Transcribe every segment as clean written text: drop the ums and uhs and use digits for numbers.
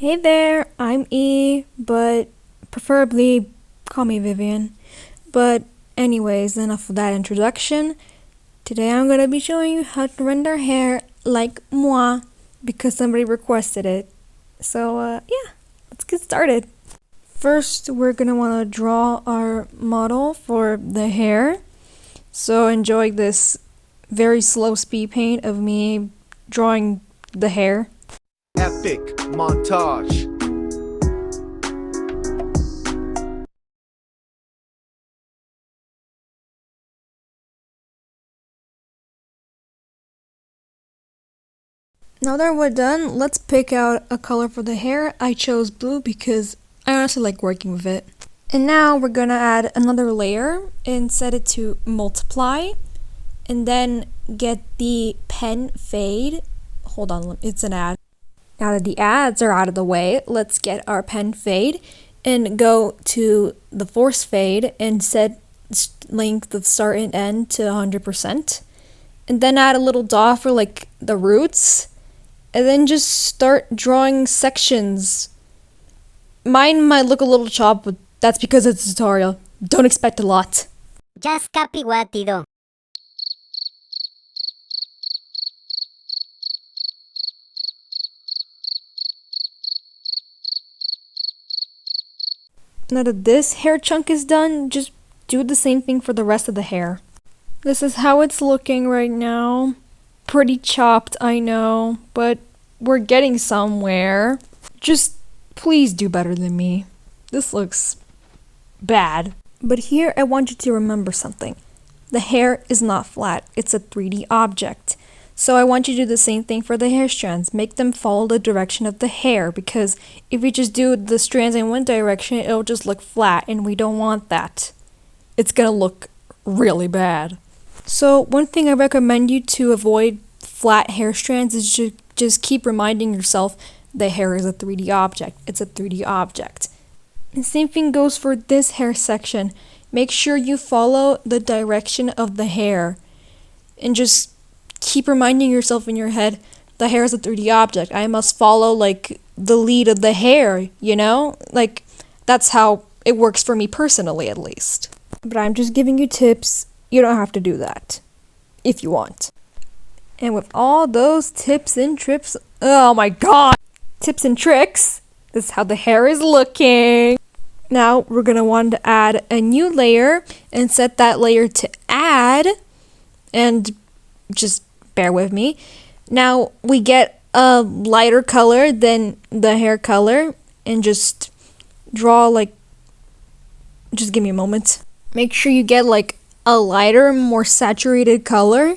Hey there, I'm E, but preferably call me Vivian. But anyways, enough of that introduction. Today I'm gonna be showing you how to render hair like moi because somebody requested it. So yeah, let's get started. First, we're gonna wanna draw our model for the hair. So enjoy this very slow speed paint of me drawing the hair. Epic montage. Now that we're done, let's pick out a color for the hair. I chose blue because I honestly like working with it. And now we're gonna add another layer and set it to multiply. And then get the pen fade. Hold on, it's an ad. Now that the ads are out of the way, let's get our pen fade and go to the force fade and set length of start and end to 100%. And then add a little dot for like the roots. And then just start drawing sections. Mine might look a little chopped, but that's because it's a tutorial. Don't expect a lot. Just copy what I do. Now that this hair chunk is done, just do the same thing for the rest of the hair. This is how it's looking right now. Pretty chopped, I know, but we're getting somewhere. Just please do better than me. This looks bad. But here I want you to remember something. The hair is not flat, it's a 3D object. So I want you to do the same thing for the hair strands. Make them follow the direction of the hair, because if you just do the strands in one direction, it'll just look flat, and we don't want that. It's gonna look really bad. So one thing I recommend you to avoid flat hair strands is just keep reminding yourself the hair is a 3D object. It's a 3D object. And same thing goes for this hair section. Make sure you follow the direction of the hair. And just keep reminding yourself in your head, the hair is a 3D object. I must follow like the lead of the hair, you know? Like that's how it works for me personally, at least. But I'm just giving you tips. You don't have to do that if you want. And with all those tips and tricks, oh my god, tips and tricks, this is how the hair is looking. Now we're gonna want to add a new layer and set that layer to add, and just bear with me. Now we get a lighter color than the hair color and just draw like, just give me a moment. Make sure you get like a lighter, more saturated color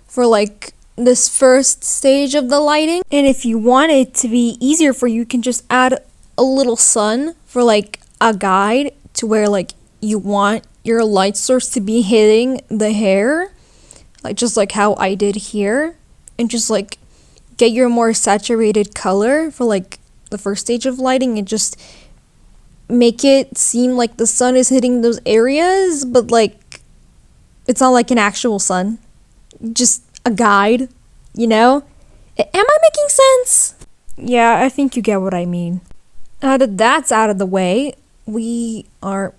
for like this first stage of the lighting. And if you want it to be easier for you, you can just add a little sun for like a guide to where like you want your light source to be hitting the hair, like just like how I did here, and just like get your more saturated color for like the first stage of lighting and just make it seem like the sun is hitting those areas, but like it's not like an actual sun, just a guide, you know? Am I making sense? Yeah, I think you get what I mean. Now that that's out of the way, we are,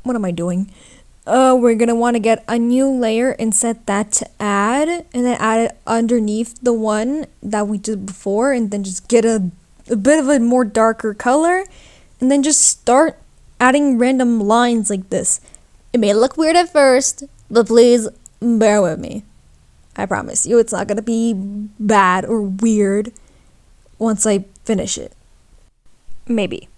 what am I doing? We're gonna want to get a new layer and set that to add, and then add it underneath the one that we did before, and then just get a bit of a more darker color, and then just start adding random lines like this. It may look weird at first, but please bear with me. I promise you it's not gonna be bad or weird once I finish it. Maybe.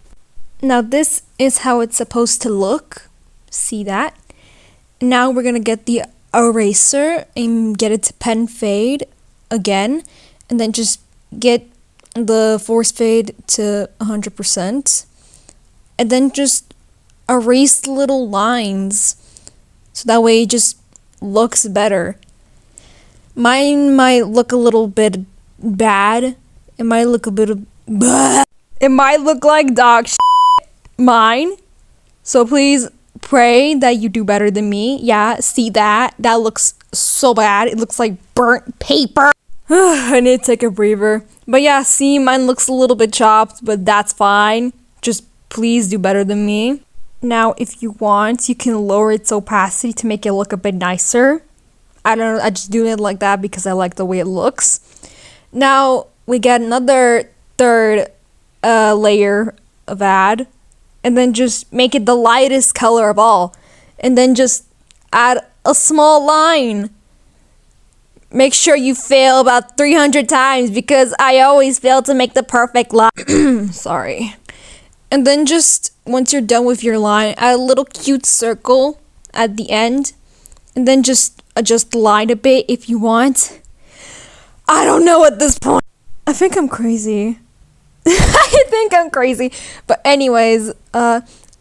Now this is how it's supposed to look. See that? Now we're gonna get the eraser and get it to pen fade again, and then just get the force fade to 100%, and then just erase the little lines so that way it just looks better. Mine might look a little bit bad. It might look a bit of it might look like dog shit. Mine. So please pray that you do better than me. Yeah, see that? That looks so bad. It looks like burnt paper. I need to take a breather. But yeah, see, mine looks a little bit chopped, but that's fine. Just please do better than me. Now, if you want, you can lower its opacity to make it look a bit nicer. I don't know, I just do it like that because I like the way it looks. Now, we get another third layer of add, and then just make it the lightest color of all. And then just add a small line. Make sure you fail about 300 times because I always fail to make the perfect line. Sorry. And then just, once you're done with your line, add a little cute circle at the end. And then just adjust the line a bit if you want. I don't know at this point. I think I'm crazy. I think I'm crazy. But anyways,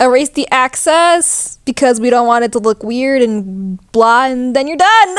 erase the excess because we don't want it to look weird and blah, and then you're done.